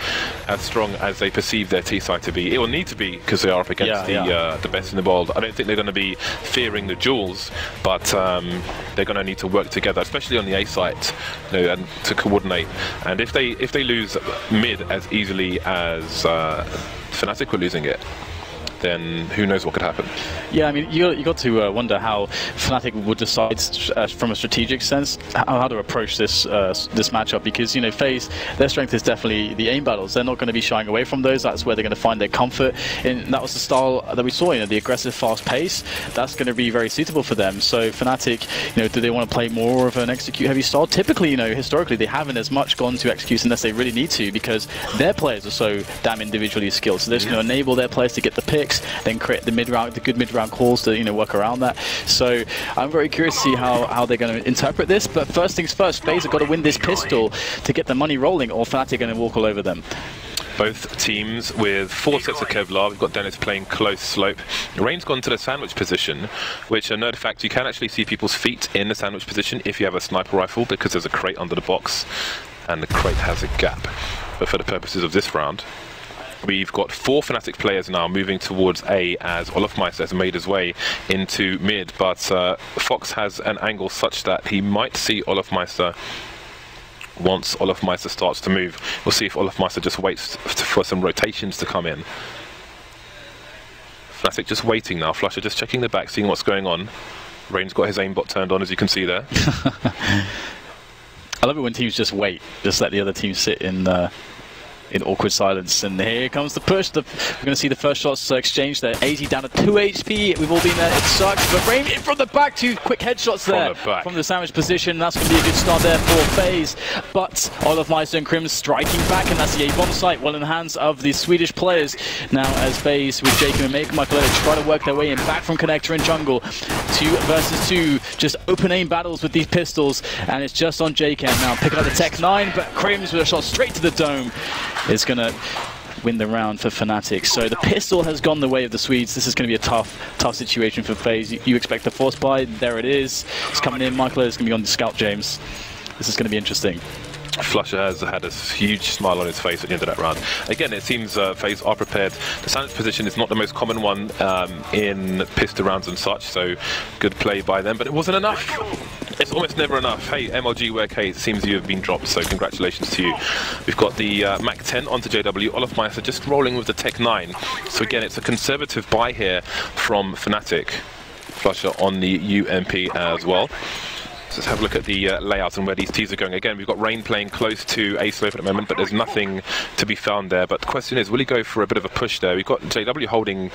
as strong as they perceive their T side to be? It will need to be, because they are up against the best in the world. I don't think they're going to be fearing the duels, but they're going to need to work together, especially on the A side, you know, and to coordinate. And if they lose mid as easily as Fnatic were losing it, then who knows what could happen. Yeah, I mean, you got to wonder how Fnatic would decide from a strategic sense how to approach this this matchup, because, you know, FaZe, their strength is definitely the aim battles. They're not going to be shying away from those. That's where they're going to find their comfort, and that was the style that we saw, you know, the aggressive fast pace. That's going to be very suitable for them. So Fnatic, you know, do they want to play more of an execute heavy style? Typically, you know, historically they haven't as much gone to execute unless they really need to, because their players are so damn individually skilled. So they're just going to enable their players to get the picks, then create the good mid-round calls to, you know, work around that. So I'm very curious to see how they're going to interpret this. But first things first, FaZe have got to win this pistol to get the money rolling, or Fnatic are going to walk all over them. Both teams with 4 sets of Kevlar. We've got Dennis playing close slope. Rain's gone to the sandwich position, which, a nerd fact, you can actually see people's feet in the sandwich position if you have a sniper rifle, because there's a crate under the box, and the crate has a gap. But for the purposes of this round, we've got 4 Fnatic players now moving towards A, as Olaf Meister has made his way into mid, but Fox has an angle such that he might see Olaf Meister. Once Olaf Meister starts to move, we'll see if Olaf Meister just waits for some rotations to come in. Fnatic just waiting now. Flusher just checking the back, seeing what's going on. Rain's got his aimbot turned on, as you can see there. I love it when teams just wait, just let the other team sit in in awkward silence. And here comes the push. We're going to see the first shots exchanged there. 80 down to 2 HP. We've all been there. It sucks. But Rain in from the back. 2 quick headshots there from the sandwich position. That's going to be a good start there for FaZe. But Olofmeister and Krim striking back, and that's the A-bomb site well in the hands of the Swedish players. Now as FaZe with Jacob and Michael try to work their way in back from Connector and Jungle. 2 versus 2. Just open aim battles with these pistols. And it's just on Jacob now. Picking up the Tech 9, but Krims with a shot straight to the dome is going to win the round for Fnatic. So the pistol has gone the way of the Swedes. This is going to be a tough situation for FaZe. You expect the force buy. There it is. It's coming in. Michael is going to be on the scout, James. This is going to be interesting. Flusher has had a huge smile on his face at the end of that round. Again, it seems FaZe are prepared. The sandwich position is not the most common one in pistol rounds and such, so good play by them, but it wasn't enough. It's almost never enough. Hey, MLG, where K, it seems you have been dropped, so congratulations to you. We've got the Mac 10 onto JW. Olofmeister just rolling with the Tech 9. So again, it's a conservative buy here from Fnatic. Flusher on the UMP as well. Let's have a look at the layout and where these T's are going. Again, we've got Rain playing close to A slope at the moment, but there's nothing to be found there. But the question is, will he go for a bit of a push there? We've got JW holding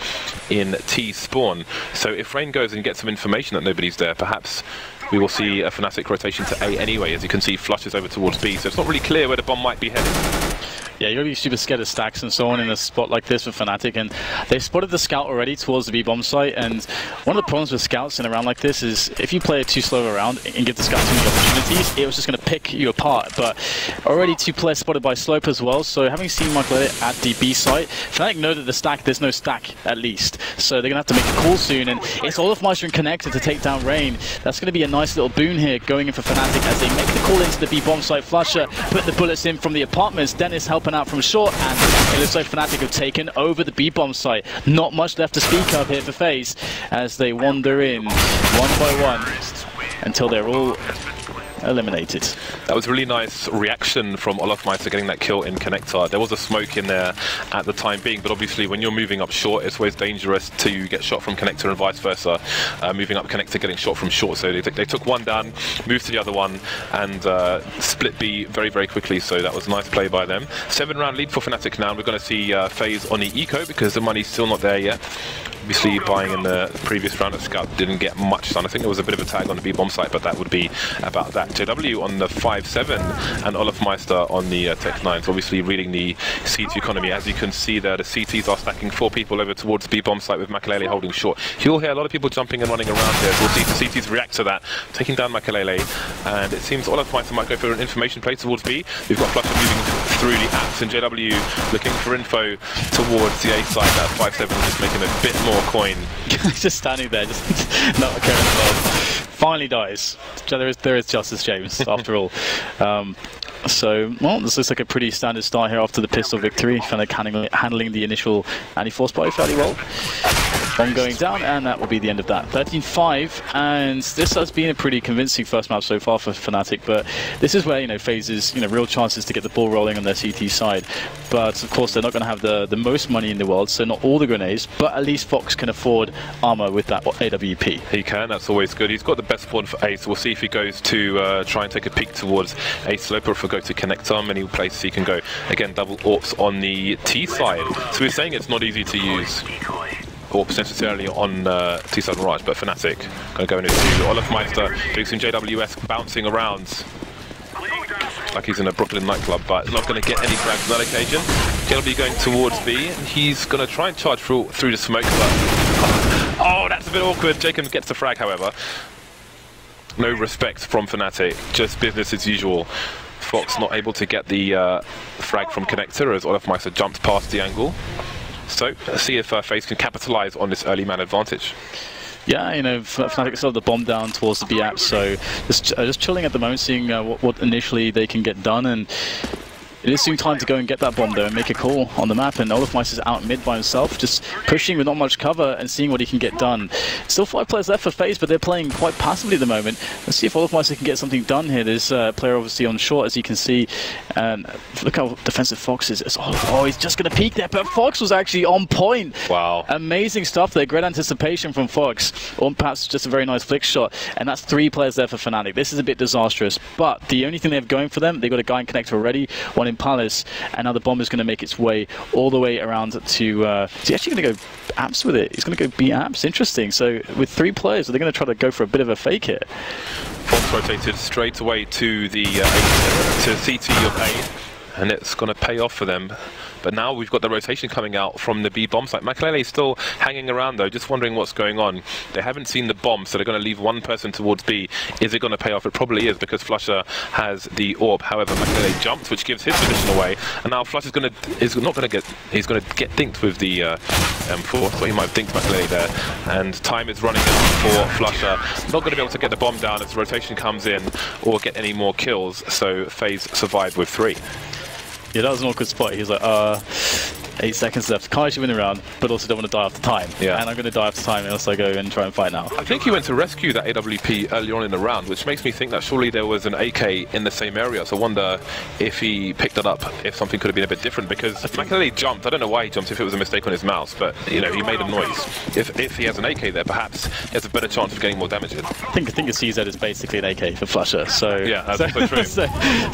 in T spawn. So if Rain goes and gets some information that nobody's there, perhaps we will see a Fnatic rotation to A anyway. As you can see, flushes over towards B. So it's not really clear where the bomb might be heading. Yeah, you got to be super scared of stacks and so on in a spot like this for Fnatic, and they spotted the scout already towards the B-bomb site, and one of the problems with scouts in a round like this is if you play it too slow around and give the scout too many opportunities, it was just going to pick you apart. But already 2 players spotted by slope as well, so having seen Michael at the B site, Fnatic know that the stack, there's no stack at least, so they're going to have to make a call soon, and it's Olofmeister and Connector to take down Rain. That's going to be a nice little boon here going in for Fnatic as they make the call into the B-bomb site. Flusher put the bullets in from the apartments, Dennis helping out from short, and it looks like Fnatic have taken over the B-bomb site. Not much left to speak of here for FaZe as they wander in one by one until they're all eliminated. That was a really nice reaction from Olofmeister getting that kill in Connector. There was a smoke in there at the time being, but obviously when you're moving up short, it's always dangerous to get shot from Connector and vice versa. Moving up Connector, getting shot from short. So they took one down, moved to the other one, and split B very, very quickly. So that was a nice play by them. 7-round lead for Fnatic now. We're going to see FaZe on the eco because the money's still not there yet. Obviously, buying in the previous round at Scout didn't get much done. I think there was a bit of a tag on the B-bomb site, but that would be about that. JW on the 5-7 and Olofmeister on the Tech 9. So obviously reading the C2 economy. As you can see there, the CTs are stacking 4 people over towards the B-bomb site with Makalele holding short. You'll hear a lot of people jumping and running around here. So we'll see the CTs react to that, taking down Makalele. And it seems Olofmeister might go for an information play towards B. We've got Flusher moving through the apps and JW looking for info towards the A side. That 5-7 just making a bit more coin. Just standing there, just not caring at all. Finally dies. There is justice, James, after all. So, well, this looks like a pretty standard start here after the pistol victory. Fnatic handling the initial anti-force buy fairly well. Bomb going down, and that will be the end of that. 13-5, and this has been a pretty convincing first map so far for Fnatic, but this is where, FaZe's, real chances to get the ball rolling on their CT side. But, of course, they're not going to have the most money in the world, so not all the grenades, but at least Fox can afford armor with that AWP. He can, that's always good. He's got the best spawn for A, so we'll see if he goes to try and take a peek towards A slope, or if he'll go to Connector, any place he can go. Again, double AWPs on the T side. So we're saying it's not easy to use AWPs necessarily on T-side Mirage, but Fnatic going to go into Olofmeister, doing some JWS bouncing around like he's in a Brooklyn nightclub, but not going to get any frags on that occasion. JW going towards B, and he's going to try and charge through the smoke, but oh, that's a bit awkward. Jacob gets the frag, however. No respect from Fnatic, just business as usual. Fox not able to get the frag from Connector as Olofmeister jumped past the angle. So, let's see if FaZe can capitalize on this early man advantage. Yeah, Fnatic still have the bomb down towards the B app, so just chilling at the moment, seeing what initially they can get done, and it is soon time to go and get that bomb though and make a call on the map, and Olofmeister's out mid by himself, just pushing with not much cover and seeing what he can get done. Still 5 players left for FaZe, but they're playing quite passively at the moment. Let's see if Olofmeister can get something done here. There's a player obviously on short, as you can see, and look how defensive Fox is. Oh, he's just going to peek there, but Fox was actually on point. Wow. Amazing stuff there, great anticipation from Fox, or perhaps just a very nice flick shot, and that's 3 players there for Fnatic. This is a bit disastrous, but the only thing they have going for them, they've got a guy in Connector already, one in in Palace, and now the bomb is going to make its way all the way around to... is he actually going to go Apps with it? He's going to go B Apps. Interesting. So with 3 players, are they going to try to go for a bit of a fake here? Fox rotated straight away to the to CT of A, and it's going to pay off for them. But now we've got the rotation coming out from the B bomb site. Makelele is still hanging around though, just wondering what's going on. They haven't seen the bomb, so they're going to leave one person towards B. Is it going to pay off? It probably is, because Flusher has the orb. However, Makelele jumps, which gives his position away, and now Flusher's going to get dinked with the force. So he might have dinked Makelele there, and time is running out for Flusher. Not going to be able to get the bomb down as the rotation comes in, or get any more kills. So FaZe survived with 3. Yeah, that was an awkward spot. He was like, 8 seconds left. Can't actually win the round, but also don't want to die after time. Yeah. And I'm going to die after time unless I go and try and fight now. I think he went to rescue that AWP earlier on in the round, which makes me think that surely there was an AK in the same area. So I wonder if he picked it up, if something could have been a bit different, because Makelele jumped. I don't know why he jumped, if it was a mistake on his mouse, but you know, he made a noise. If he has an AK there, perhaps he has a better chance of getting more damage in. I think a CZ is basically an AK for Flusher. So yeah, that's also true.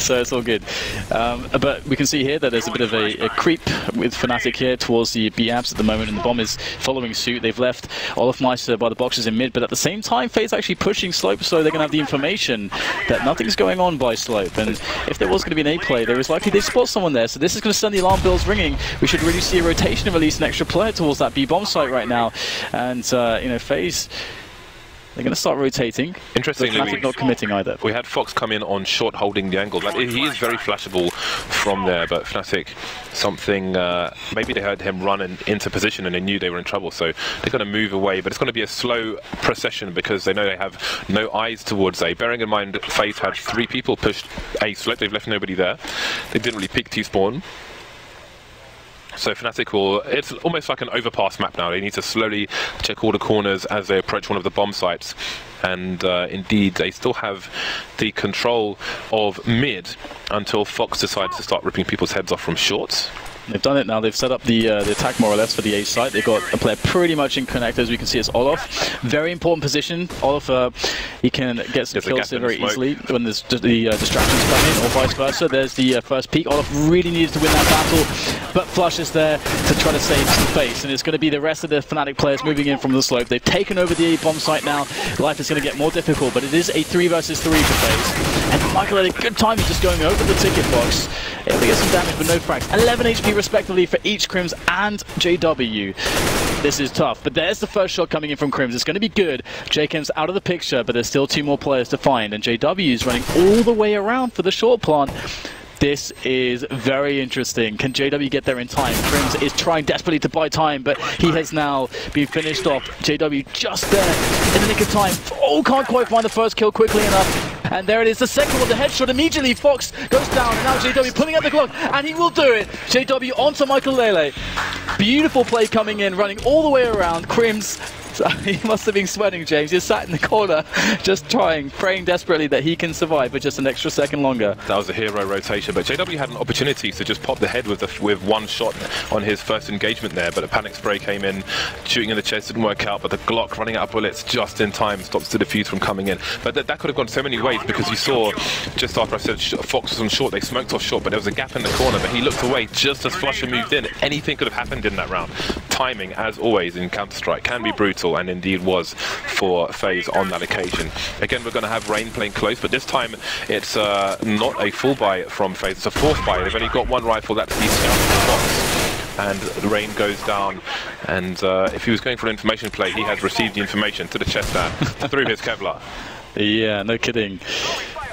so it's all good. But we can see here that there's a bit of a creep with Fnatic here towards the B apps at the moment, and the bomb is following suit. They've left Olofmeister by the boxes in mid, but at the same time, FaZe actually pushing Slope, so they're going to have the information that nothing's going on by Slope. And if there was going to be an A play, there is likely they spot someone there, so this is going to send the alarm bells ringing. We should really see a rotation and release an extra player towards that B bomb site right now. And you know, FaZe, they're going to start rotating. Interestingly, Fnatic not committing either. We had Fox come in on short, holding the angle. Like, he is very flashable from there, but Fnatic, maybe they heard him run into position and they knew they were in trouble, so they're going to move away. But it's going to be a slow procession because they know they have no eyes towards A. Bearing in mind, FaZe had 3 people push A slope. They've left nobody there. They didn't really peek T-spawn. So Fnatic will, it's almost like an overpass map now. They need to slowly check all the corners as they approach one of the bomb sites. And indeed, they still have the control of mid until Fox decides to start ripping people's heads off from shorts. They've done it now. They've set up the attack more or less for the A site. They've got a player pretty much in connect. As we can see, it's Olof. Very important position. Olof, he can get some kills here very easily when there's the distractions come in, or vice versa. There's the first peak. Olof really needed to win that battle, but Flush is there to try to save some face, and it's going to be the rest of the Fnatic players moving in from the slope. They've taken over the A bomb site now. Life is going to get more difficult, but it is a 3 versus 3 for FaZe. And Michael had a good time just going over the ticket box. Able to get some damage, but no frags. 11 HP respectively for each Crims and JW. This is tough, but there's the first shot coming in from Crims. It's going to be good. JKM's out of the picture, but there's still 2 more players to find, and JW is running all the way around for the short plant. This is very interesting. Can JW get there in time? Crims is trying desperately to buy time, but he has now been finished off. JW just there in the nick of time. Oh, can't quite find the first kill quickly enough. And there it is, the second one, the headshot immediately. Fox goes down, and now JW pulling out the Glock, and he will do it. JW onto Makelele. Beautiful play coming in, running all the way around. Crims, he must have been sweating, James. He sat in the corner, just praying desperately that he can survive for just an extra second longer. That was a hero rotation, but JW had an opportunity to just pop the head with one shot on his first engagement there, but a panic spray came in, shooting in the chest didn't work out, but the Glock running out of bullets just in time stops the defuse from coming in. But that could have gone so many ways, because you saw, just after I said Fox was on short, they smoked off short, but there was a gap in the corner, but he looked away just as Flusher moved in. Anything could have happened in that round. Timing, as always in Counter-Strike, can be brutal, and indeed was for FaZe on that occasion. Again, we're going to have Rain playing close, but this time it's not a full buy from FaZe, it's a 4th buy. They've only got 1 rifle, that's the scout in the box. And the Rain goes down, and if he was going for an information play, he has received the information to the chest there through his Kevlar. Yeah, no kidding.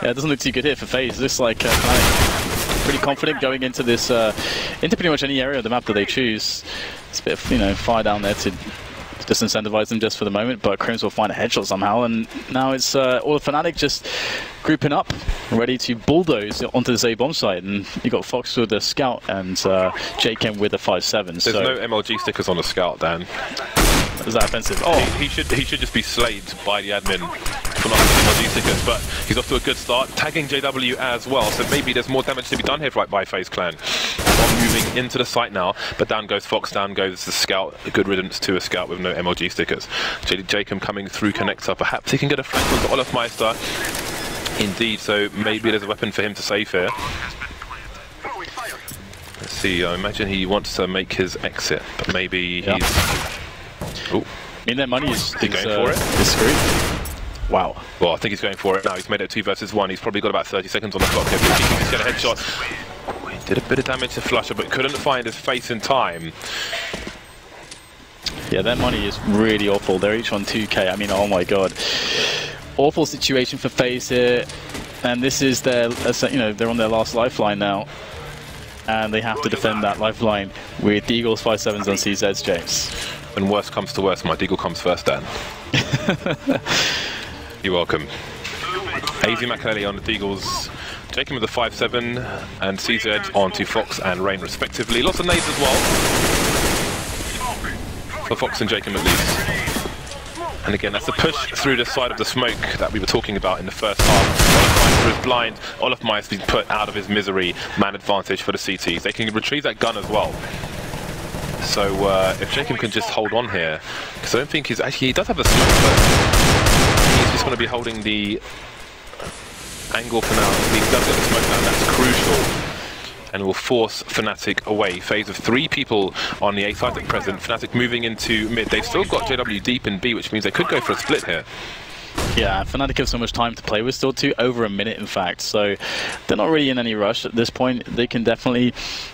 Yeah, it doesn't look too good here for FaZe. It looks like pretty confident going into this, into pretty much any area of the map that they choose. It's a bit of, you know, fire down there to disincentivize them just for the moment, but Crims will find a headshot somehow, and now it's all the Fnatic just grouping up, ready to bulldoze onto this A bomb site, and you got Fox with the scout and JKM with the 5-7. There's no MLG stickers on the scout, Dan. Is that offensive? Oh, he should just be slayed by the admin for not having MLG stickers, but he's off to a good start, tagging JW as well, so maybe there's more damage to be done here by FaZe Clan. Bomb moving into the site now, but down goes Fox, down goes the scout. A good riddance to a scout with no MLG stickers. Jacob coming through connector, perhaps he can get a flank onto Olofmeister. Indeed, so maybe there's a weapon for him to save here. Let's see, I imagine he wants to make his exit, but maybe he's... Oh. I mean, their money is going for it? Is screwed. Wow. Well, I think he's going for it now. He's made it 2 versus 1. He's probably got about 30 seconds on the clock here. If he can get a headshot. He did a bit of damage to Flusher, but couldn't find his face in time. Yeah, their money is really awful. They're each on 2k. I mean, oh my god. Awful situation for FaZe here. And this is their, you know, they're on their last lifeline now. And they have to defend that lifeline with Deagle's 5-7s on CZs, James. When worst comes to worst, my Deagle comes first, Dan. You're welcome. AZ Makaleli on the Deagles, Jacob with the 5-7, and CZ onto Fox and Rain respectively. Lots of nades as well. For Fox and Jacob at least. And again, that's the push through the side of the smoke that we were talking about in the first half. Olaf is blind. Olaf Meiss being put out of his misery. Man advantage for the CTs. They can retrieve that gun as well. So if Jacob can just hold on here, because I don't think he's actually, he does have the smoke, but he's just going to be holding the angle for now. He does get the smoke now, and that's crucial. And will force Fnatic away. FaZe of 3 people on the A side at present. Fnatic moving into mid. They've still got JW deep in B, which means they could go for a split here. Yeah, Fnatic have so much time to play with still too, over a minute in fact, so they're not really in any rush at this point. They can definitely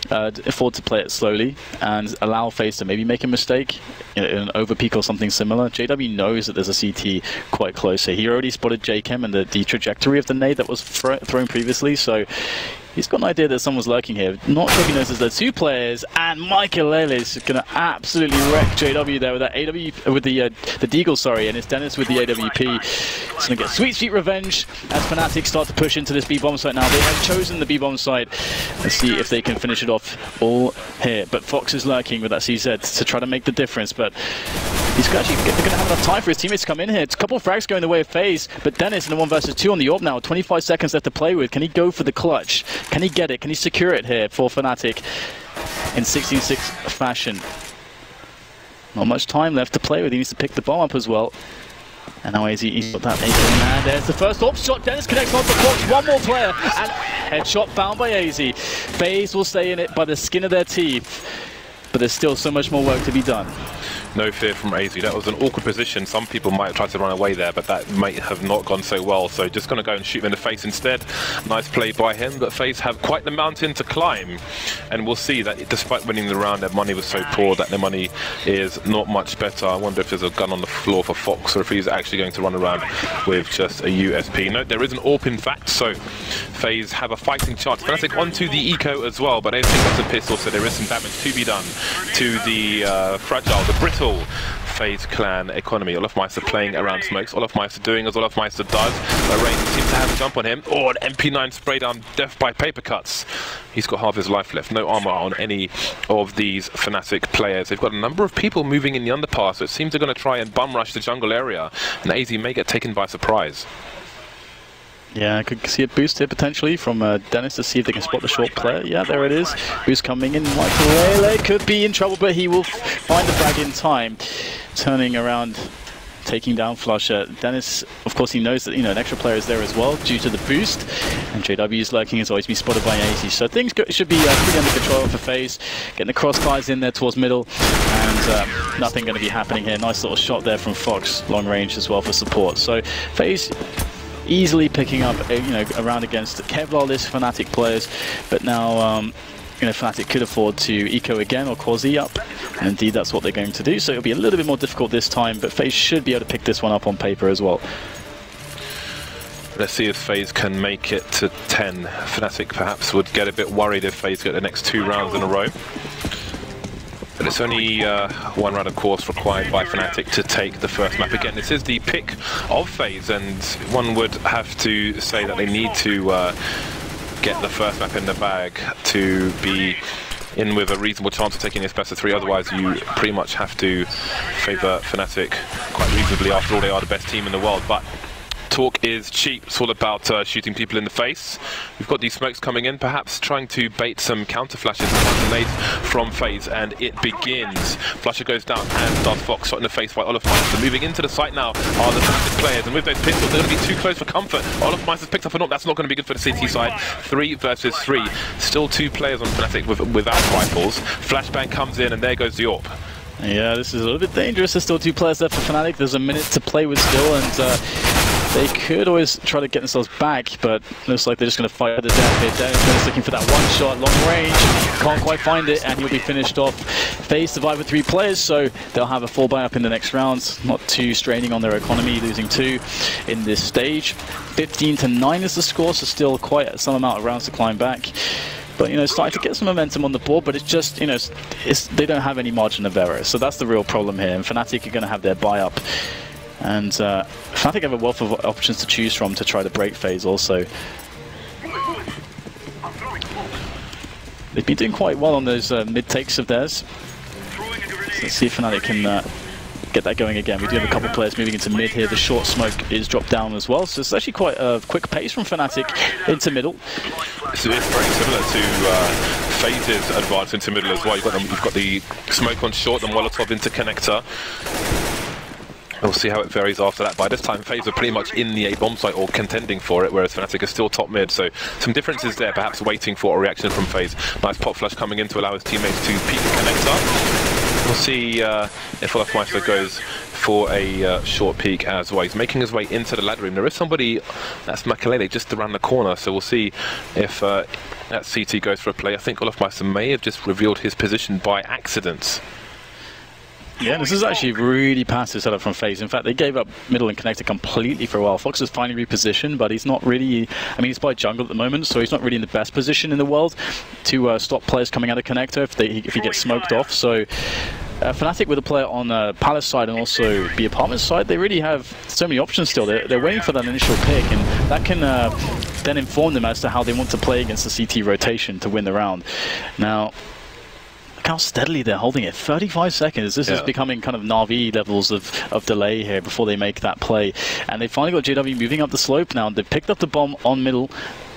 afford to play it slowly and allow FaZe to maybe make a mistake, you know, an overpeak or something similar. JW knows that there's a CT quite close here. He already spotted JChem and the trajectory of the nade that was thrown previously, so he's got an idea that someone's lurking here. Not sure if he knows there's 2 players, and Michael is going to absolutely wreck JW there with that AW, with the Deagle, sorry, and it's Dennis with the AWP. He's going to get sweet revenge as Fnatic start to push into this B-bomb site now. They have chosen the B-bomb site. Let's see if they can finish it off all here. But Fox is lurking with that CZ to try to make the difference, but he's actually going to have enough time for his teammates to come in here. It's a couple of frags going the way of FaZe, but Dennis in the 1 versus 2 on the AWP now. 25 seconds left to play with. Can he go for the clutch? Can he get it? Can he secure it here for Fnatic in 16-6 fashion? Not much time left to play with. He needs to pick the bomb up as well. And now he's got that AK in hand. There's the first AWP shot. Dennis connects on the Fox. One more player. And headshot found by AZ. FaZe will stay in it by the skin of their teeth. But there's still so much more work to be done. No fear from AZ. That was an awkward position. Some people might have tried to run away there, but that might have not gone so well. So just going to go and shoot him in the face instead. Nice play by him, but FaZe have quite the mountain to climb. And we'll see that despite winning the round, their money was so poor that their money is not much better. I wonder if there's a gun on the floor for Fox, or if he's actually going to run around with just a USP. No, there is an AWP in fact, so FaZe have a fighting chance. Fnatic onto the eco as well, but I don't think that's a pistol, so there is some damage to be done to the fragile, the brittle FaZe clan economy. Olaf Meister playing around smokes. Olaf Meister doing as Olaf Meister does. Rain seems to have a jump on him. Oh, an MP9 spray down, death by paper cuts. He's got half his life left. No armor on any of these Fnatic players. They've got a number of people moving in the underpass, so it seems they're going to try and bum rush the jungle area. And AZ may get taken by surprise. Yeah, I could see a boost here potentially from Dennis to see if they can spot the short player. Yeah, there it is. Boost coming in. Michael Lele could be in trouble, but he will find the frag in time. Turning around, taking down Flusher. Dennis, of course, he knows that, you know, an extra player is there as well due to the boost. And JW is lurking as always, be spotted by AZ. So things should be pretty under control for FaZe. Getting the crossfires in there towards middle. And nothing going to be happening here. Nice little shot there from Fox, long range as well for support. So FaZe easily picking up, you know, around against Kevlar-less Fnatic players, but now, you know, Fnatic could afford to eco again or cause E up, and indeed that's what they're going to do. So it'll be a little bit more difficult this time, but FaZe should be able to pick this one up on paper as well. Let's see if FaZe can make it to 10. Fnatic perhaps would get a bit worried if FaZe get the next 2 rounds in a row. But it's only 1 round of course required by Fnatic to take the first map. Again, this is the pick of FaZe, and one would have to say that they need to get the first map in the bag to be in with a reasonable chance of taking this best of 3. Otherwise, you pretty much have to favour Fnatic quite reasonably. After all, they are the best team in the world. But talk is cheap. It's all about shooting people in the face. We've got these smokes coming in, perhaps trying to bait some counter flashes made from FaZe, and it begins. Flusher goes down and starts Fox shot in the face by Olofmeister. Moving into the site now are the Fnatic players, and with those pistols, they're going to be too close for comfort. Olofmeister's picked up a knock. That's not going to be good for the CT side. 3 versus 3. Still 2 players on Fnatic without rifles. Flashbang comes in, and there goes the AWP. Yeah, this is a little bit dangerous. There's still 2 players left for Fnatic. There's a minute to play with still, and they could always try to get themselves back, but looks like they're just going to fight the death here. Dennis looking for that one shot, long range. Can't quite find it, and he'll be finished off. FaZe survive with 3 players, so they'll have a full buy up in the next round. Not too straining on their economy, losing 2 in this stage. 15-9 is the score, so still quite some amount of rounds to climb back. But, you know, starting to get some momentum on the board, but it's just, you know, they don't have any margin of error. So that's the real problem here. And Fnatic are going to have their buy up. And Fnatic have a wealth of options to choose from to try to break FaZe also. They've been doing quite well on those mid-takes of theirs. So let's see if Fnatic can get that going again. We do have a couple of players moving into mid here. The short smoke is dropped down as well, so it's actually quite a quick pace from Fnatic into middle. So it's very similar to FaZe's advance into middle as well. You've got the smoke on short and Molotov into connector. We'll see how it varies after that. By this time, FaZe are pretty much in the A bomb site or contending for it, whereas Fnatic are still top mid. So some differences there, perhaps waiting for a reaction from FaZe. Nice pop flash coming in to allow his teammates to peek the connector. We'll see if Olofmeister goes for a short peek as well. He's making his way into the ladder room. There is somebody, that's Makalele, just around the corner. So we'll see if that CT goes for a play. I think Olofmeister may have just revealed his position by accident. Yeah, this is actually really passive setup from FaZe. In fact, they gave up middle and connector completely for a while. Fox is finally repositioned, but he's not really, I mean, he's by jungle at the moment, so he's not really in the best position in the world to stop players coming out of connector if he gets smoked off. So Fnatic with a player on Palace side and also the apartment side, they really have so many options still. They're waiting for that initial pick, and that can then inform them as to how they want to play against the CT rotation to win the round. Now, how steadily they're holding it. 35 seconds. This is becoming kind of Na'Vi levels of delay here before they make that play. And they finally got JW moving up the slope now. They've picked up the bomb on middle.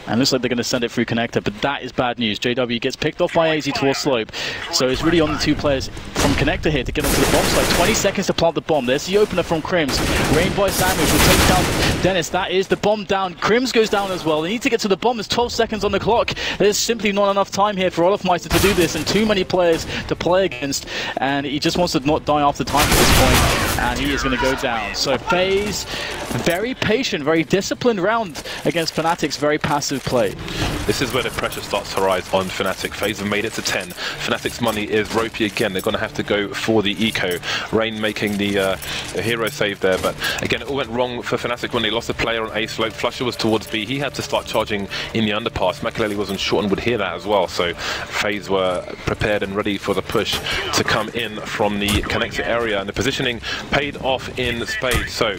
And looks like they're going to send it through connector, but that is bad news. JW gets picked off by AZ towards slope. So it's really on the 2 players from connector here to get onto the bomb site. 20 seconds to plant the bomb. There's the opener from Crims. Rain by Sandwich will take down Dennis. That is the bomb down. Crims goes down as well. They need to get to the bomb. There's 12 seconds on the clock. There's simply not enough time here for Olofmeister to do this, and too many players to play against. And he just wants to not die after time at this point, and he is going to go down. So FaZe, very patient, very disciplined round against Fnatic's very passive play. This is where the pressure starts to rise on Fnatic. FaZe have made it to 10. Fnatic's money is ropey again. They're going to have to go for the eco. Rain making the hero save there, but again, it all went wrong for Fnatic when they lost a player on A slope. Flusher was towards B. He had to start charging in the underpass. Makalele wasn't short and would hear that as well, so FaZe were prepared and ready for the push to come in from the connector area, and the positioning paid off in spades. So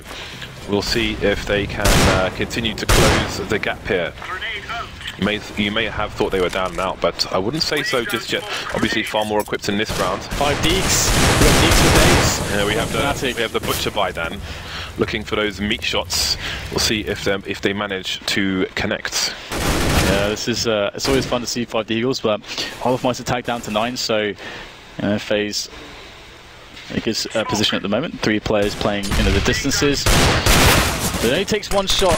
we'll see if they can continue to close the gap here. You may have thought they were down and out, but I wouldn't say so just yet. Obviously, far more equipped in this round. 5 deeks. We have deeks for days. Yeah, we have the butcher by Dan, looking for those meat shots. We'll see if they manage to connect. Yeah, this is it's always fun to see 5 Deagles, but Olofmeister tagged down to 9, so FaZe in his position at the moment. 3 players playing into the distances. But it only takes 1 shot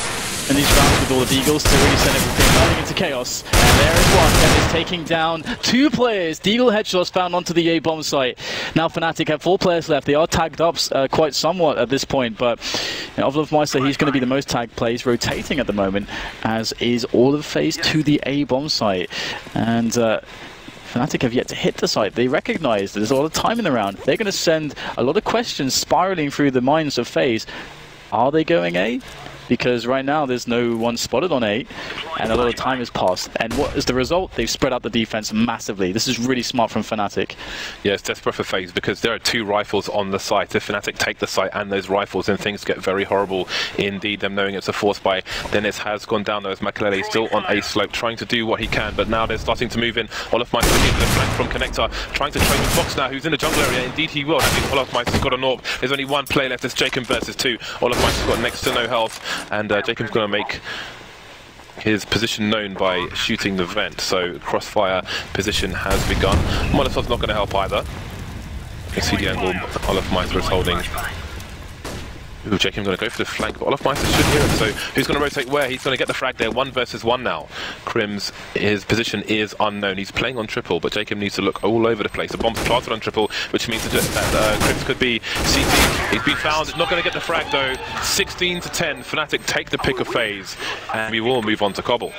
in these rounds with all the Deagles to really send everything running into chaos. And there is one that is taking down 2 players. Deagle headshots found onto the A bomb site. Now Fnatic have 4 players left. They are tagged up quite somewhat at this point, but Olofmeister, he's going to be the most tagged player. He's rotating at the moment, as is all of FaZe to the A bomb site. And Fnatic have yet to hit the site. They recognize that there's a lot of time in the round. They're going to send a lot of questions spiraling through the minds of FaZe. Are they going A? Because right now there's no one spotted on A, and a lot of time has passed. And what is the result? They've spread out the defense massively. This is really smart from Fnatic. Yeah, it's desperate for FaZe because there are 2 rifles on the site. If Fnatic take the site and those rifles, then things get very horrible indeed. Them knowing it's a force buy. Dennis has gone down though, as Makalele still on A slope, trying to do what he can, but now they're starting to move in. Olofmeister into the flank from connector, trying to trade with Fox now, who's in the jungle area. Indeed he will. I think Olofmeister's got an AWP. There's only 1 player left. It's Jacob versus 2. Olofmeister's got next to no health. and Jacob's going to make his position known by shooting the vent. So crossfire position has begun. Molotov's not going to help either. You see the angle Olofmeister is holding. Ooh, Jacob going to go for the flank, but Olofmeister should hear it. So who's going to rotate where? He's going to get the frag there. 1 versus 1 now. Krim's, his position is unknown. He's playing on triple, but Jacob needs to look all over the place. The bomb's planted on triple, which means that Krim's could be CT. He's been found. He's not going to get the frag though. 16 to 10. Fnatic take the pick of FaZe, and we will move on to Cobble.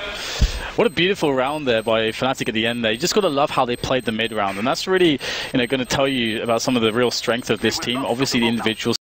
What a beautiful round there by Fnatic at the end there. You just got to love how they played the mid round, and that's really, going to tell you about some of the real strength of this team. Obviously, the individuals